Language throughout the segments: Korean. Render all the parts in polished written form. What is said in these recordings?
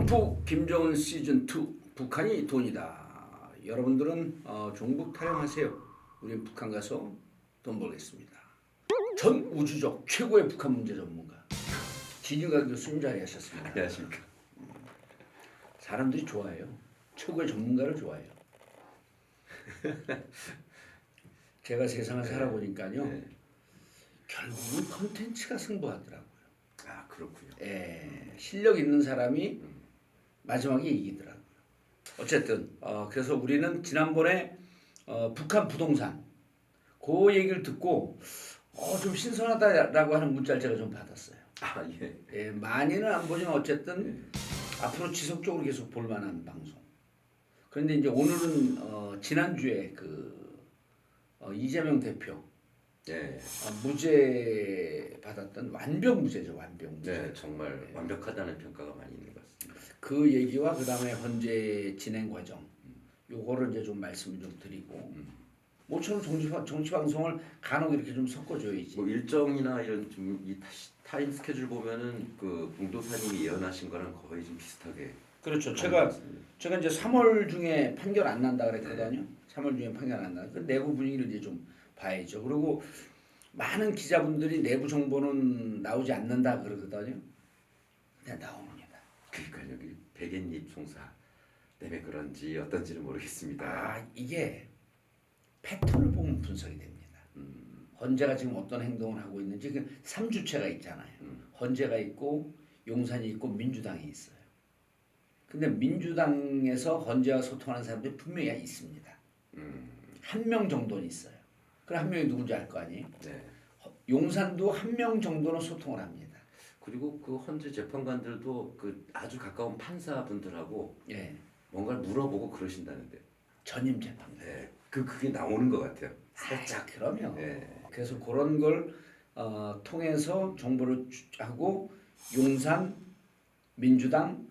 광폭 김정은 시즌 2 북한이 돈이다. 여러분들은 종북 타령하세요. 우린 북한 가서 돈 벌겠습니다. 전 우주적 최고의 북한 문제 전문가 진유가 교수님 자리하셨습니다. 안녕하십니까. 사람들이 좋아해요. 최고의 전문가를 좋아해요. 제가 세상을 살아보니까요. 네. 결국은 컨텐츠가 승부하더라고요. 아 그렇군요. 예, 실력 있는 사람이 마지막에 이기더라고요. 어쨌든 그래서 우리는 지난번에 북한 부동산 그 얘기를 듣고 좀 신선하다라고 하는 문자를 제가 좀 받았어요. 아 예. 예, 많이는 안 보지만 어쨌든 앞으로 지속적으로 계속 볼 만한 방송. 그런데 이제 오늘은 지난주에 이재명 대표 네. 무죄 받았던 완벽 무죄죠. 완벽 무죄. 네, 정말 완벽하다는 평가가 많이 있는 것 같습니다. 그 얘기와 그 다음에 현재 진행 과정 요거를 이제 좀 말씀을 좀 드리고 모처럼 정치 방송을 간혹 이렇게 좀 섞어줘야지. 뭐 일정이나 이런 좀 이 타임 스케줄 보면은 그 봉도사님이 예언하신 거랑 거의 좀 비슷하게. 그렇죠. 것 제가 이제 3월 중에 판결 안 난다 그랬거든요. 3월 중에 판결 안 난다. 그 내부 분위기를 이제 좀 봐야죠. 그리고 많은 기자분들이 내부 정보는 나오지 않는다 그러거든요. 근데 나옵니다. 그러니까 여기 백엔잎 송사 때문에 그런지 어떤지는 모르겠습니다. 이게 패턴을 보면 분석이 됩니다. 헌재가 지금 어떤 행동을 하고 있는지 3주체가 있잖아요. 헌재가 있고 용산이 있고 민주당이 있어요. 근데 민주당에서 헌재와 소통하는 사람들이 분명히 있습니다. 한 명 정도는 있어요. 그럼 한 명이 누군지 알 거 아니에요? 네. 용산도 한 명 정도는 소통을 합니다. 그리고 그 헌재 재판관들도 그 아주 가까운 판사분들하고 예. 뭔가를 물어보고 그러신다는데. 전임 재판관. 네. 그게 나오는 것 같아요. 살짝. 그러면. 네. 그래서 그런 걸 통해서 정보를 하고 용산, 민주당,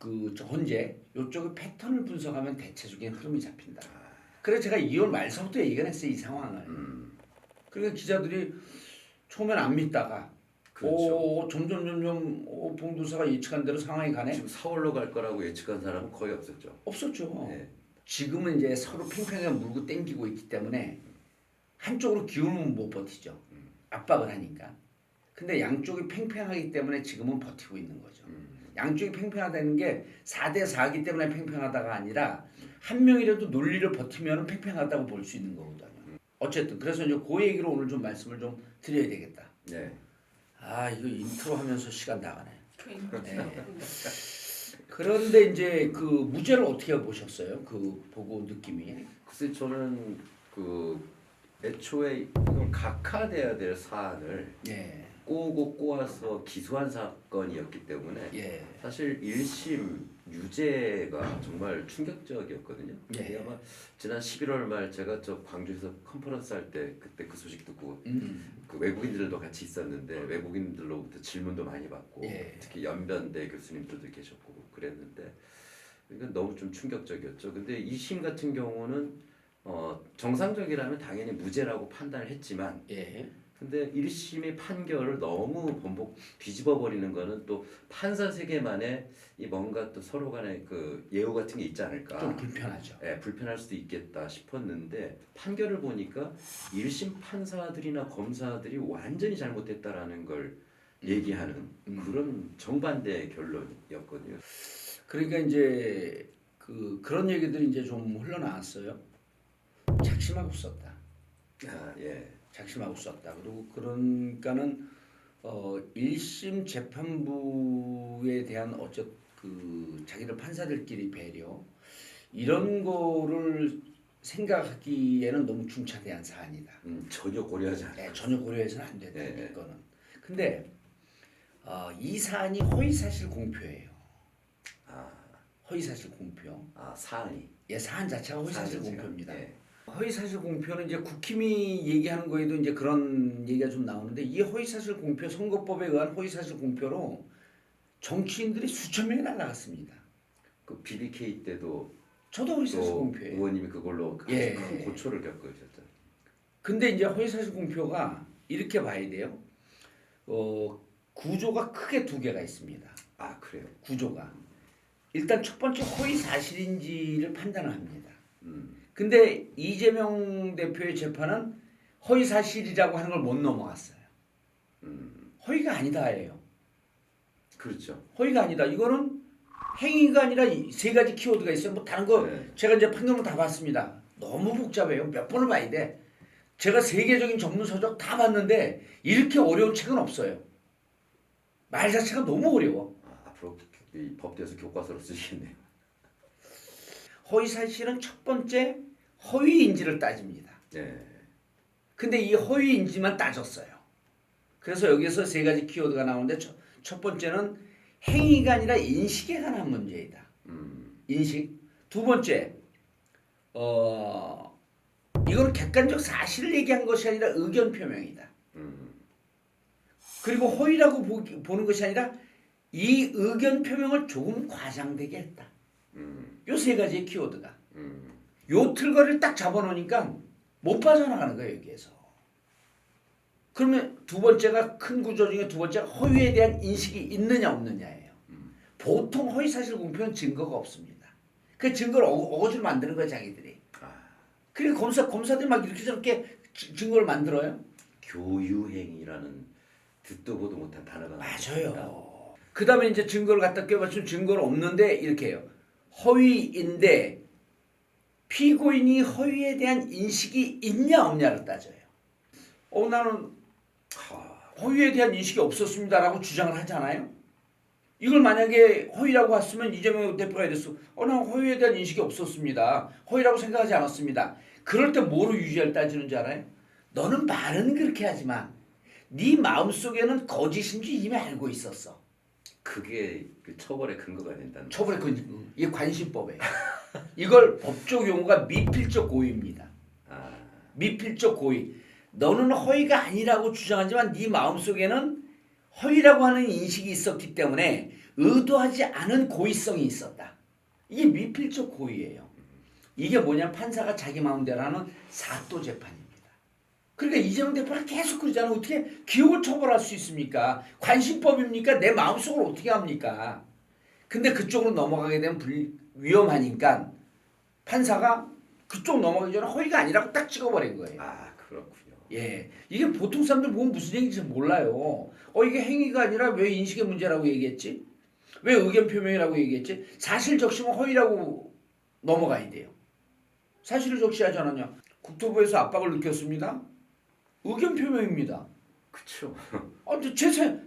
헌재 이쪽의 패턴을 분석하면 대체적인 흐름이 잡힌다. 그래서 제가 2월 말서부터 얘기를 했어요. 이 상황을. 그러니까 기자들이 처음엔 안 믿다가 그렇죠. 점점 봉도사가 예측한 대로 상황이 가네. 지금 서울로 갈 거라고 예측한 사람은 거의 없었죠. 없었죠. 네. 지금은 이제 서로 팽팽하게 물고 땡기고 있기 때문에 한쪽으로 기울면 못 버티죠. 압박을 하니까. 근데 양쪽이 팽팽하기 때문에 지금은 버티고 있는 거죠. 양쪽이 팽팽하다는 게 4대 4이기 때문에 팽팽하다가 아니라 한 명이라도 논리를 버티면 팽팽하다고 볼 수 있는 거거든요. 어쨌든 그래서 이제 그 얘기로 오늘 좀 말씀을 좀 드려야 되겠다. 네. 이거 인트로 하면서 시간 나가네. 네. 그러니까. 그런데 이제 그 무죄를 어떻게 보셨어요? 그 보고 느낌이? 글쎄 저는 그 애초에 이건 각하돼야 될 사안을 예. 꼬고 꼬아서 기소한 사건이었기 때문에 예. 사실 1심 유죄가 정말 충격적이었거든요. 예. 아마 지난 11월 말 제가 저 광주에서 컨퍼런스 할 때 그때 그 소식 듣고 그 외국인들도 같이 있었는데 외국인들로부터 질문도 많이 받고 예. 특히 연변대 교수님들도 계셨고 그랬는데 이건 너무 좀 충격적이었죠. 근데 2심 같은 경우는 정상적이라면 당연히 무죄라고 판단을 했지만 예. 근데 1심의 판결을 너무 뒤집어 버리는 거는 또 판사 세계만의 이 뭔가 또 서로 간의 그 예우 같은 게 있지 않을까. 좀 불편하죠. 예, 불편할 수도 있겠다 싶었는데 판결을 보니까 1심 판사들이나 검사들이 완전히 잘못했다라는 걸 얘기하는 그런 정반대 결론이었거든요. 그러니까 이제 그런 얘기들이 이제 좀 흘러나왔어요. 작심하고 썼다. 예. 작심하고 썼다. 그리고 그러니까는 1심 재판부에 대한 자기들 판사들끼리 배려 이런 거를 생각하기에는 너무 중차대한 사안이다. 전혀 고려하지 않아요. 네, 전혀 고려해서는 안 된다. 네. 이거는. 근데 이 사안이 허위사실 공표예요. 허위사실 공표. 사안이. 예, 사안 자체가 허위사실 사안 자체가. 공표입니다. 예. 허위사실 공표는 이제 국힘이 얘기하는 거에도 이제 그런 얘기가 좀 나오는데 이 허위사실 공표 선거법에 의한 허위사실 공표로 정치인들이 수천 명이 날아갔습니다. 그 BBK 때도 저도 허위사실 또 공표예요. 의원님이 그걸로 아주 예. 큰 고초를 겪으셨죠. 근데 이제 허위사실 공표가 이렇게 봐야 돼요. 구조가 크게 두 개가 있습니다. 그래요. 구조가 일단 첫 번째 허위 사실인지를 판단을 합니다. 음. 근데 이재명 대표의 재판은 허위 사실이라고 하는 걸 못 넘어갔어요. 허위가 아니다예요. 그렇죠. 허위가 아니다. 이거는 행위가 아니라 이 세 가지 키워드가 있어요. 뭐 다른 거 네. 제가 이제 판결문 다 봤습니다. 너무 복잡해요. 몇 번을 봐야 돼. 제가 세계적인 전문 서적 다 봤는데 이렇게 어려운 책은 없어요. 말 자체가 너무 어려워. 앞으로 이 법대에서 교과서로 쓰시겠네요. 허위 사실은 첫 번째 허위인지를 따집니다. 네. 근데 이 허위인지만 따졌어요. 그래서 여기서 세 가지 키워드가 나오는데 첫 번째는 행위가 아니라 인식에 관한 문제이다. 인식. 두 번째, 이건 객관적 사실을 얘기한 것이 아니라 의견 표명이다. 그리고 허위라고 보는 것이 아니라 이 의견 표명을 조금 과장되게 했다. 요 세 가지의 키워드가. 요 틀거리를 딱 잡아놓으니까 못 빠져나가는 거예요, 여기에서. 그러면 두 번째가 큰 구조 중에 두 번째가 허위에 대한 인식이 있느냐 없느냐예요. 보통 허위 사실 공표는 증거가 없습니다. 그 증거를 어거지로 만드는 거예요, 자기들이. 그리고 검사들이 막 이렇게 저렇게 증거를 만들어요. 교유행위라는 듣도 보도 못한 단어가 나왔습니다. 맞아요. 그 다음에 이제 증거를 갖다 껴맞추면 증거는 없는데 이렇게 해요. 허위인데 피고인이 허위에 대한 인식이 있냐 없냐를 따져요. 나는 허위에 대한 인식이 없었습니다라고 주장을 하잖아요. 이걸 만약에 허위라고 했으면 이재명 대표가 이랬어. 난 허위에 대한 인식이 없었습니다. 허위라고 생각하지 않았습니다. 그럴 때 뭐로 유죄를 따지는 줄 알아요? 너는 말은 그렇게 하지만 네 마음속에는 거짓인지 이미 알고 있었어. 그게 그 처벌의 근거가 된다는 처벌의 근거. 이게 관심법이에요. 이걸 법적 용어가 미필적 고의입니다. 미필적 고의. 너는 허위가 아니라고 주장하지만 네 마음속에는 허위라고 하는 인식이 있었기 때문에 의도하지 않은 고의성이 있었다. 이게 미필적 고의예요. 이게 뭐냐면 판사가 자기 마음대로 하는 사또 재판입니다. 그러니까 이재명 대표가 계속 그러잖아. 어떻게 기억을 처벌할 수 있습니까? 관심법입니까? 내 마음속으로 어떻게 합니까? 근데 그쪽으로 넘어가게 되면 위험하니까 판사가 그쪽 넘어가기 전에 허위가 아니라고 딱 찍어버린 거예요. 그렇군요. 예, 이게 보통 사람들 보면 무슨 얘기인지 몰라요. 이게 행위가 아니라 왜 인식의 문제라고 얘기했지? 왜 의견 표명이라고 얘기했지? 사실 적시면 허위라고 넘어가야 돼요. 사실을 적시하지 않았냐? 국토부에서 압박을 느꼈습니다. 의견 표명입니다. 그렇죠.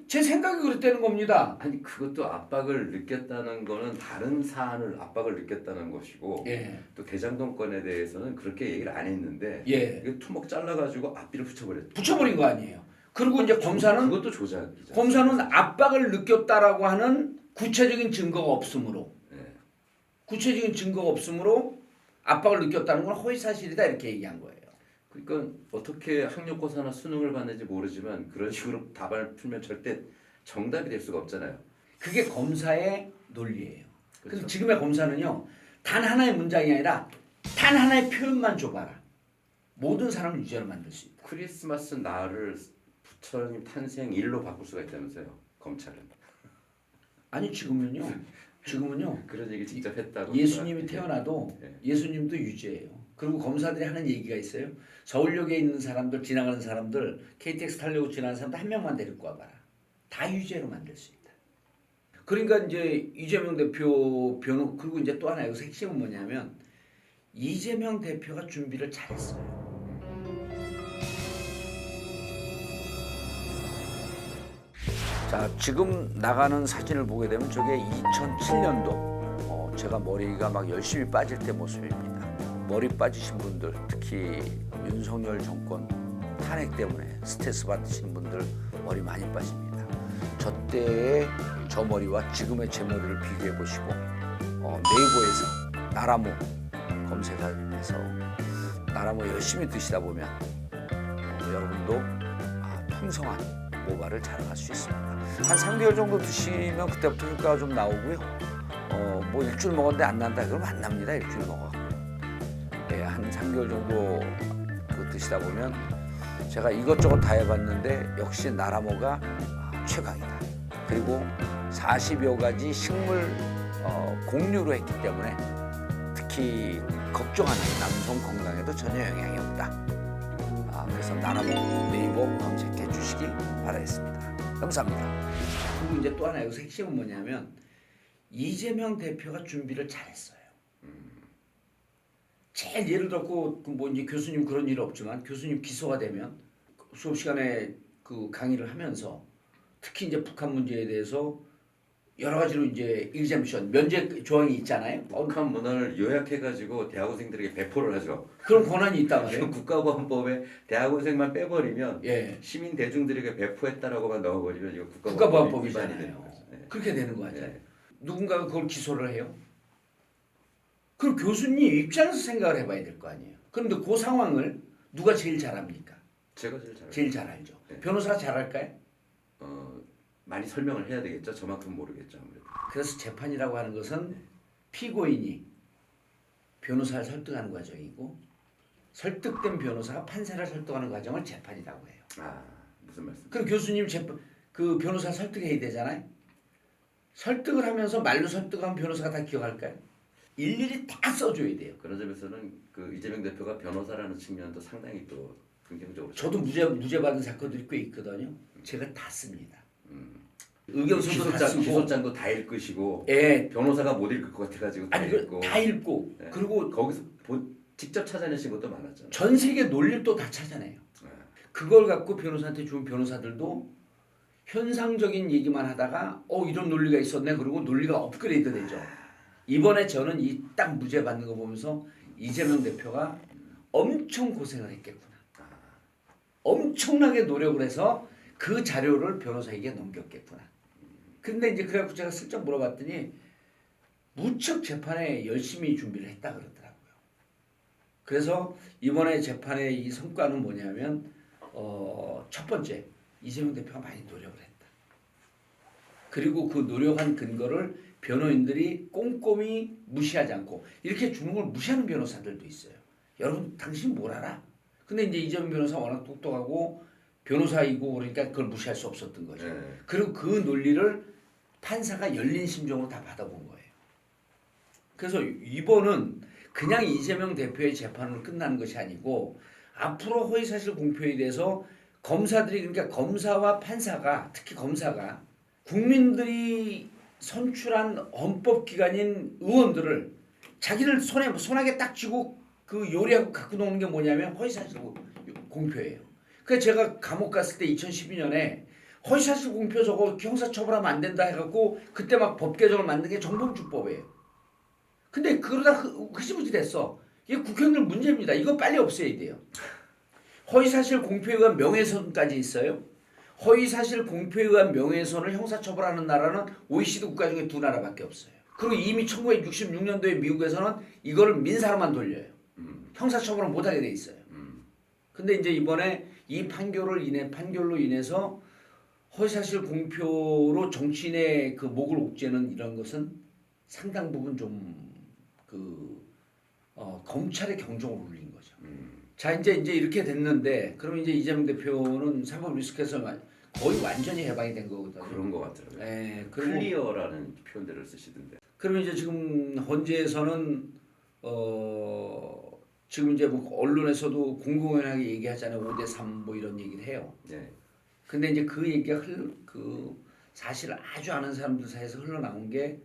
제 생각이 그랬다는 겁니다. 아니 그것도 압박을 느꼈다는 거는 다른 사안을 압박을 느꼈다는 것이고 예. 또 대장동 건에 대해서는 그렇게 얘기를 안 했는데 예. 이거 투먹 잘라가지고 앞뒤를 붙여버렸죠. 붙여버린 거 아니에요. 그리고 이제 검사는 그것도 조작이죠. 검사는 압박을 느꼈다라고 하는 구체적인 증거가 없으므로 구체적인 증거가 없으므로 압박을 느꼈다는 건 허위 사실이다 이렇게 얘기한 거예요. 그러니까 어떻게 학력고사나 수능을 봤는지 모르지만 그런 식으로 답안을 풀면 절대 정답이 될 수가 없잖아요. 그게 검사의 논리예요. 그렇죠. 그래서 지금의 검사는요. 단 하나의 문장이 아니라 단 하나의 표현만 줘봐라. 모든 사람을 유죄로 만들 수 있다. 크리스마스 날을 부처님 탄생 일로 바꿀 수가 있다면서요. 검찰은. 아니 지금은요. 그런 얘기 직접 했다고. 예수님이 태어나도 네. 예수님도 유죄예요. 그리고 검사들이 하는 얘기가 있어요. 서울역에 있는 사람들 지나가는 사람들 KTX 타려고 지나가는 사람들 한 명만 데리고 와봐라. 다 유죄로 만들 수 있다. 그러니까 이제 이재명 대표 변호 그리고 이제 또 하나 여기서 핵심은 뭐냐면 이재명 대표가 준비를 잘했어요. 자, 지금 나가는 사진을 보게 되면 저게 2007년도 제가 머리가 막 열심히 빠질 때 모습입니다. 머리 빠지신 분들, 특히 윤석열 정권 탄핵 때문에 스트레스 받으시는 분들 머리 많이 빠집니다. 저 때의 저 머리와 지금의 제 머리를 비교해 보시고 네이버에서 나라모 검색해서 나라모 열심히 드시다 보면 여러분도 풍성한 모발을 자랑할 수 있습니다. 한 3개월 정도 드시면 그때부터 효과가 좀 나오고요. 뭐 일주일 먹었는데 안 난다 그러면 안 납니다. 일주일 먹어. 네, 한 3개월 정도 드시다 보면 제가 이것저것 다 해봤는데 역시 나라모가 최강이다. 그리고 40여 가지 식물 공유로 했기 때문에 특히 걱정하는 남성 건강에도 전혀 영향이 없다. 그래서 나라보 네이버 검색해 주시기 바라겠습니다. 감사합니다. 그리고 이제 또 하나 여기서 핵심은 뭐냐면 이재명 대표가 준비를 잘했어요. 제일 예를 들었고 뭐 이제 교수님 그런 일 없지만 교수님 기소가 되면 수업 시간에 그 강의를 하면서 특히 이제 북한 문제에 대해서 여러 가지로 이제 exemption 면제 조항이 있잖아요. 북한 문헌을 요약해가지고 대학원생들에게 배포를 하죠. 그런 권한이 있단 말이에요. 국가보안법에 대학원생만 빼버리면 예. 시민 대중들에게 배포했다라고만 넣어버리면 이거 국가보안법이 국가보안법이잖아요. 위반이 되는 거죠. 네. 그렇게 되는 거 같아요. 네. 누군가가 그걸 기소를 해요. 그럼 교수님 입장에서 생각을 해봐야 될 거 아니에요. 그런데 그 상황을 누가 제일 잘합니까? 제가 제일 잘. 제일 잘 알죠. 네. 변호사가 잘할까요? 많이 설명을 해야 되겠죠. 저만큼 모르겠죠 아무래도. 그래서 재판이라고 하는 것은 피고인이 변호사를 설득하는 과정이고 설득된 변호사가 판사를 설득하는 과정을 재판이라고 해요. 무슨 말씀? 그럼 교수님 그 변호사 설득해야 되잖아요. 설득을 하면서 말로 설득하면 변호사가 다 기억할까요? 일일이 다 써줘야 돼요. 그런 점에서는 그 이재명 대표가 변호사라는 측면도 상당히 또 긍정적으로. 저도 무죄 받은 사건들이 꽤 있거든요. 제가 다 씁니다. 의견서도 다 쓰고 기소장도 다 읽으시고. 예. 변호사가 못 읽을 것 같아가지고 다 읽고. 다 읽고 네. 그리고 거기서 직접 찾아내신 것도 많았잖아요. 전 세계 논리를 또 다 찾아내요. 네. 그걸 갖고 변호사한테 주는 변호사들도 현상적인 얘기만 하다가 이런 논리가 있었네 그러고 논리가 업그레이드 되죠. 이번에 저는 이 딱 무죄 받는 거 보면서 이재명 대표가 엄청 고생을 했겠구나. 엄청나게 노력을 해서 그 자료를 변호사에게 넘겼겠구나. 근데 이제 그래갖고 제가 슬쩍 물어봤더니 무척 재판에 열심히 준비를 했다 그러더라고요. 그래서 이번에 재판의 이 성과는 뭐냐면 첫 번째 이재명 대표가 많이 노력을 했다. 그리고 그 노력한 근거를 변호인들이 꼼꼼히 무시하지 않고 이렇게 주는 걸 무시하는 변호사들도 있어요. 여러분 당신 뭘 알아? 근데 이제 이재명 변호사 워낙 똑똑하고 변호사이고 그러니까 그걸 무시할 수 없었던 거죠. 네. 그리고 그 논리를 판사가 열린 심정으로 다 받아본 거예요. 그래서 이번은 그냥 이재명 대표의 재판으로 끝나는 것이 아니고 앞으로 허위사실 공표에 대해서 검사들이 그러니까 검사와 판사가 특히 검사가 국민들이 선출한 헌법기관인 의원들을 자기를 손아귀에 딱 쥐고 그 요리하고 갖고 노는 게 뭐냐면 허위사실 공표예요. 그래서 제가 감옥 갔을 때 2012년에 허위사실 공표 저거 형사처벌하면 안 된다 해갖고 그때 막 법 개정을 만든 게 정봉주법이에요. 근데 그러다 흐지부지 됐어. 이게 국회의원들 문제입니다. 이거 빨리 없애야 돼요. 허위사실 공표에 의한 명예훼손까지 있어요. 허위사실 공표에 의한 명예훼손을 형사처벌하는 나라는 OECD 국가 중에 2나라밖에 없어요. 그리고 이미 1966년도에 미국에서는 이거를 민사로만 돌려요. 형사처벌은 못하게 돼 있어요. 근데 이제 이번에 이 판결로 인해서 허위사실 공표로 정치인의 그 목을 옥죄는 이런 것은 상당 부분 좀 검찰의 경종을 울린 거죠. 자 이제 이렇게 됐는데 그러면 이제 이재명 대표는 사법 리스크에서 거의 완전히 해방이 된 거거든요. 그런 것 같더라고요. 네, 클리어라는 표현들을 쓰시던데. 그러면 이제 지금 헌재에서는 지금 이제 뭐 언론에서도 공공연하게 얘기하잖아요. 5대3 뭐 이런 얘기를 해요. 네. 근데 이제 그 얘기가 사실 아주 아는 사람들 사이에서 흘러나온 게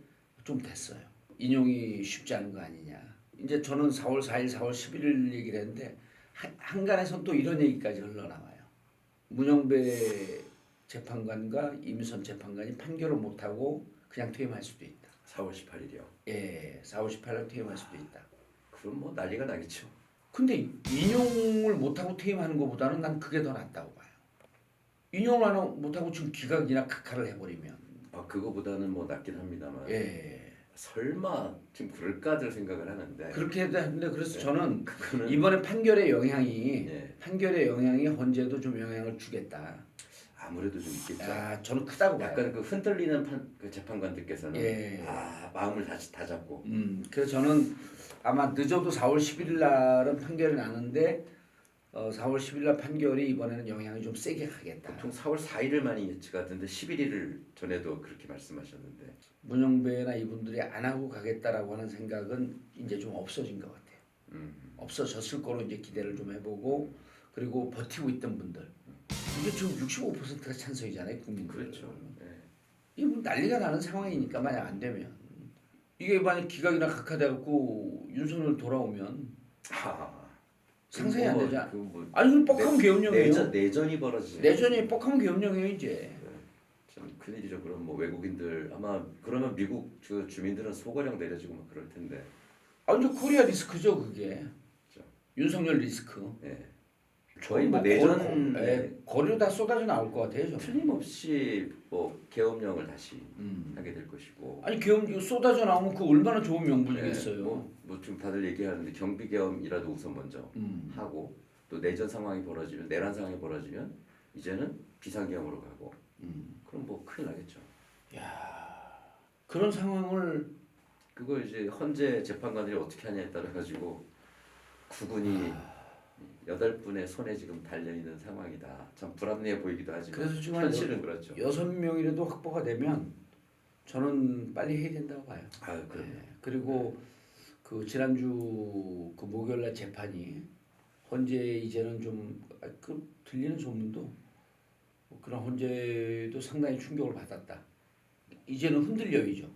좀 됐어요. 인용이 쉽지 않은 거 아니냐. 이제 저는 4월 4일, 4월 11일 얘기를 했는데 한간에선 또 이런 얘기까지 흘러나와요. 문영배 재판관과 이미선 재판관이 판결을 못하고 그냥 퇴임할 수도 있다. 4월 18일이요. 예, 4월 18일 퇴임할 수도 있다. 그럼 뭐 난리가 나겠죠. 근데 인용을 못하고 퇴임하는 것보다는 난 그게 더 낫다고 봐요. 인용을 못하고 지금 기각이나 각하를 해버리면. 그거보다는 뭐 낫긴 합니다만. 예. 설마 지금 그럴까들 생각을 하는데. 그렇게 했는데 그래서 네. 저는 그거는 이번에 판결의 영향이 네. 헌재도 좀 영향을 주겠다. 아무래도 좀 있겠죠. 저는 크다고 봐요. 약간 그 흔들리는 그 재판관들께서는 예. 마음을 다시 다 잡고. 그래서 저는 아마 늦어도 4월 11일 날은 판결이 나는데 4월 10일 날 판결이 이번에는 영향이 좀 세게 가겠다. 보통 4월 4일을 많이 예측하던데 11일을 전에도 그렇게 말씀하셨는데. 문영배나 이분들이 안 하고 가겠다라고 하는 생각은 이제 좀 없어진 것 같아요. 없어졌을 거로 이제 기대를 좀 해보고 그리고 버티고 있던 분들 이게 지금 65%가 찬성이잖아요, 국민들. 그렇죠. 네. 이게 뭐 난리가 나는 상황이니까 만약 안 되면 이게 만약 기각이나 각하돼갖고 윤석열 돌아오면 상상이 안 되잖아. 아니 그럼 뻑하면 계엄령이에요. 내전이 벌어지죠. 내전이 뻑하면 계엄령이에요 이제. 참 큰일이죠. 그럼 뭐 외국인들 아마 그러면 미국 그 주민들은 소거령 내려지고 막 그럴 텐데. 아니 코리아 리스크죠 그게. 그렇죠. 윤석열 리스크. 네. 거의 뭐 내전 거리로 다 쏟아져 나올 것 같아요. 저는. 틀림없이 뭐 계엄령을 다시 하게 될 것이고. 아니 계엄 쏟아져 나오면 그 얼마나 좋은 명분이겠어요. 뭐 지금 다들 얘기하는데 경비 계엄이라도 우선 먼저 하고 또 내전 상황이 벌어지면 내란 상황이 벌어지면 이제는 비상 계엄으로 가고. 그럼 뭐 큰일 나겠죠. 야 그런 상황을 그걸 이제 헌재 재판관들이 어떻게 하냐에 따라 가지고 국군이 8분의 손에 지금 달려 있는 상황이다. 참 불합리해 보이기도 하지만 그래서 지금 현실은 그렇죠. 6명이라도 확보가 되면 저는 빨리 해야 된다고 봐요. 그럼. 그리고 그 지난주 그 목요일날 재판이 헌재 이제는 그 들리는 소문도 그런 헌재도 상당히 충격을 받았다. 이제는 흔들려야죠.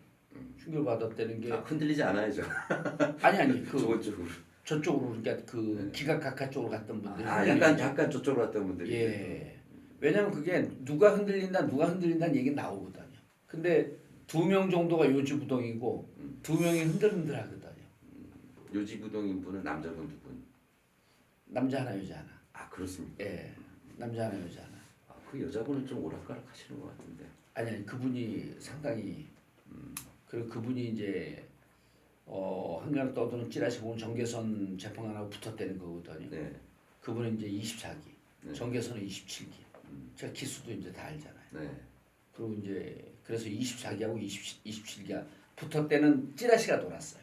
충격을 받았다는 게 흔들리지 않아야죠. 아니 그 좋은 쪽으로. 저쪽으로 그러니까 그 기각 각하 쪽으로 갔던 분들이 약간 저쪽으로 갔던 분들이. 예. 왜냐면 그게 누가 흔들린다는 얘기 나오거든요. 근데 2명 정도가 요지부동이고 2명이 흔들흔들하거든요. 요지부동인 분은 남자분 두 분. 남자 하나 여자 하나. 그렇습니까? 예. 남자 하나 여자 하나. 그 여자분은 좀 오락가락 하시는 것 같은데. 아니 그분이 상당히 그리고 그분이 이제 한간을 떠도는 찌라시 보면 정계선 재판관하고 붙었다는 거거든요. 네. 그분은 이제 24기, 네. 정계선은 27기. 제가 기수도 이제 다 알잖아요. 네. 그리고 이제 그래서 24기하고 27기가 붙었다는 찌라시가 돌았어요.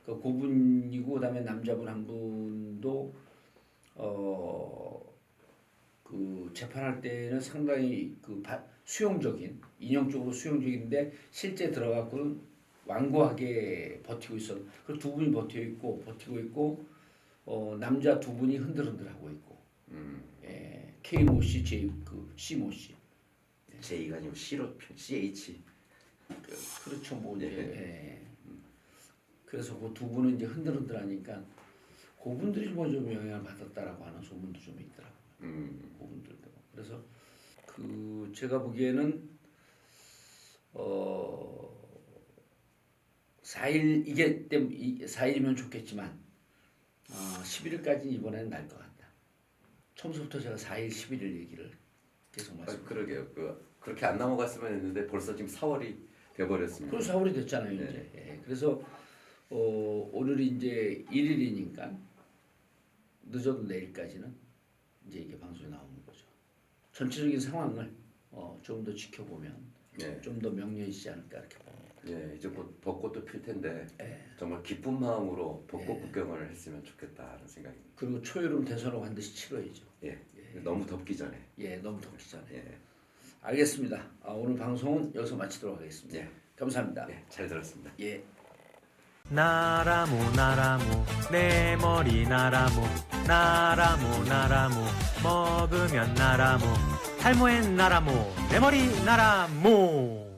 그 고분이고 그다음에 남자분 한 분도 그 재판할 때는 상당히 그 수용적인 인형적으로 수용적인데 실제 들어가고는 완고하게 버티고 있어. 그 두 분이 버티고 있고 남자 두 분이 흔들흔들하고 있고. 예, K 모 씨, C 모 씨. J가 아니고 C로 CH. 그렇죠 뭐 이제. 예. 그래서 그 두 분은 이제 흔들흔들하니까 그분들이 뭐 좀 영향을 받았다라고 하는 소문도 좀 있더라고요. 그분들도. 그래서 그 제가 보기에는 4일 이게 4일이면 좋겠지만 11일까지 이번에는 날 것 같다. 처음부터 제가 4일, 11일 얘기를 계속 말씀. 그러게요. 그렇게 안 넘어갔으면 했는데 벌써 지금 4월이 돼버렸습니다. 그래서 4월이 됐잖아요 네. 이제. 예. 그래서 오늘이 이제 1일이니까 늦어도 내일까지는 이제 이게 방송에 나오는 거죠. 전체적인 상황을 좀 더 지켜보면 좀 더 명료해지지 않을까 이렇게 봅니다. 네, 이제 곧 벚꽃도 필 텐데 예. 정말 기쁜 마음으로 벚꽃 구경을 했으면 좋겠다는 생각입니다. 그리고 초여름 대선을 반드시 치러야죠. 예, 너무 덥기 전에. 예, 너무 덥기 전에. 예, 알겠습니다. 오늘 방송은 여기서 마치도록 하겠습니다. 예. 감사합니다. 잘 들었습니다. 예. 나라무 나라무 내 머리 나라무 나라무 나라무 먹으면 나라무 탈모엔 나라무 내 머리 나라무